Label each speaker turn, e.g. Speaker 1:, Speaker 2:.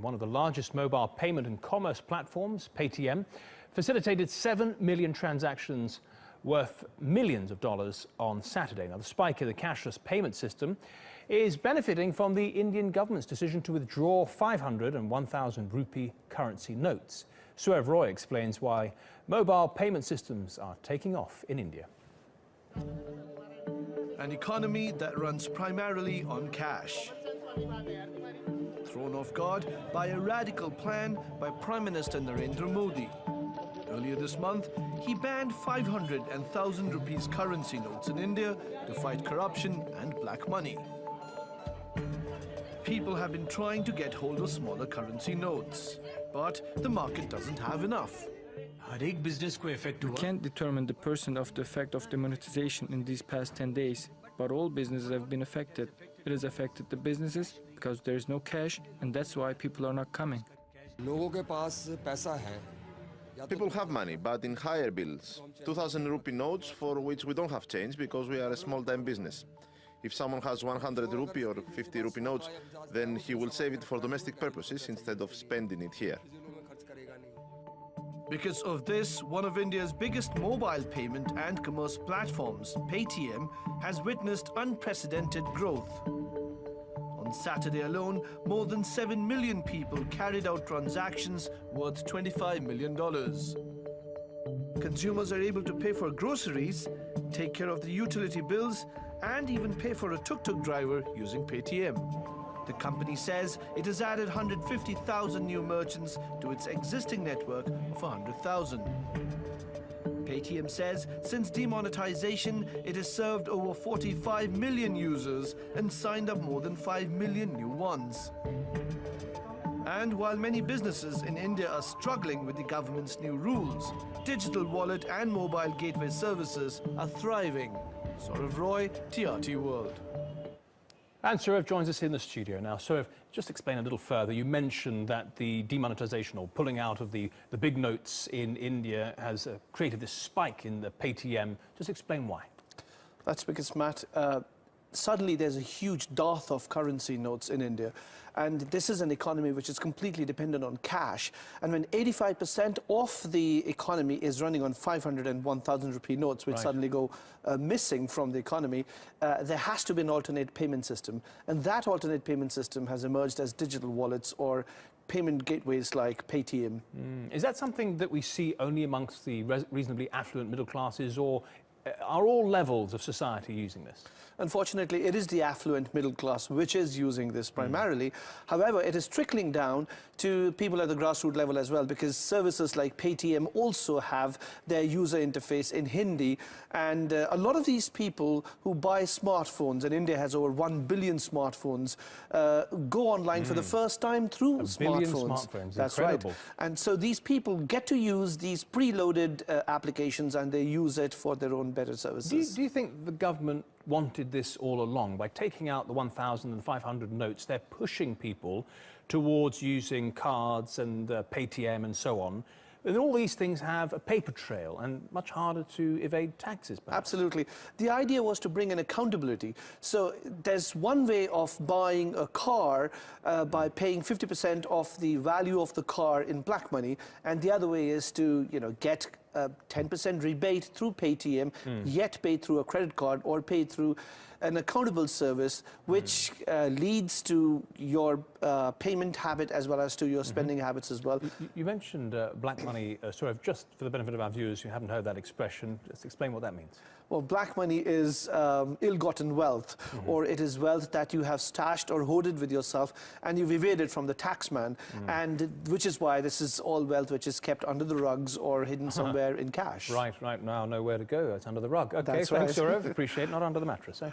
Speaker 1: one of the largest mobile payment and commerce platforms, Paytm, facilitated 7 million transactions worth millions of dollars on Saturday. Now, the spike in the cashless payment system is benefiting from the Indian government's decision to withdraw 500 and 1,000 rupee currency notes. Surev Roy explains why mobile payment systems are taking off in India.
Speaker 2: An economy that runs primarily on cash. Thrown off guard by a radical plan by Prime Minister Narendra Modi. Earlier this month, he banned 500 and 1,000 rupees currency notes in India to fight corruption and black money. People have been trying to get hold of smaller currency notes, but the market doesn't have enough.
Speaker 3: We can't determine the percent of the effect of demonetization in these past 10 days, but all businesses have been affected. It has affected the businesses because there is no cash, and that's why people are not coming.
Speaker 4: People have money, but in higher bills. 2,000 rupee notes for which we don't have change because we are a small-time business. If someone has 100 rupee or 50 rupee notes, then he will save it for domestic purposes instead of spending it here.
Speaker 2: Because of this, one of India's biggest mobile payment and commerce platforms, Paytm, has witnessed unprecedented growth. On Saturday alone, more than 7 million people carried out transactions worth $25 million. Consumers are able to pay for groceries, take care of the utility bills, and even pay for a tuk-tuk driver using Paytm. The company says it has added 150,000 new merchants to its existing network of 100,000. Paytm says since demonetization, it has served over 45 million users and signed up more than 5 million new ones. And while many businesses in India are struggling with the government's new rules, digital wallet and mobile gateway services are thriving. Surev Roy, TRT World.
Speaker 1: And Surev joins us in the studio now. Surev, just explain a little further. You mentioned that the demonetization or pulling out of the big notes in India has created this spike in the Paytm. Just explain why.
Speaker 2: That's because, Matt, suddenly there's a huge dearth of currency notes in India. And this is an economy which is completely dependent on cash. And when 85% of the economy is running on 500 and 1,000 rupee notes, which suddenly go missing from the economy, there has to be an alternate payment system. And that alternate payment system has emerged as digital wallets or payment gateways like Paytm.
Speaker 1: Is that something that we see only amongst the reasonably affluent middle classes, or are all levels of society using this?
Speaker 2: Unfortunately, it is the affluent middle class which is using this primarily. However, it is trickling down to people at the grassroots level as well, because services like Paytm also have their user interface in Hindi. And a lot of these people who buy smartphones, and India has over 1 billion smartphones, go online for the first time through
Speaker 1: smartphones. 1 billion smartphones.
Speaker 2: That's
Speaker 1: incredible.
Speaker 2: Right. And so these people get to use these preloaded applications, and they use it for their own better services.
Speaker 1: Do you think the government wanted this all along? By taking out the 1,000 and 500 notes, they're pushing people towards using cards and Paytm and so on. And all these things have a paper trail and much harder to evade taxes, perhaps.
Speaker 2: Absolutely. The idea was to bring in accountability. So there's one way of buying a car by paying 50% of the value of the car in black money, and the other way is to, get a 10% rebate through Paytm, yet paid through a credit card or paid through an accountable service, which leads to your payment habit as well as to your spending habits as well.
Speaker 1: You mentioned black money, Surev, just for the benefit of our viewers who haven't heard that expression, just explain what that means.
Speaker 2: Well, black money is ill-gotten wealth, or it is wealth that you have stashed or hoarded with yourself and you've evaded from the taxman, and which is why this is all wealth which is kept under the rugs or hidden somewhere in cash.
Speaker 1: Right, now I know where to go. It's under the rug. Okay,
Speaker 2: That's
Speaker 1: thanks,
Speaker 2: right.
Speaker 1: Surev. Appreciate it. Not under the mattress. Okay.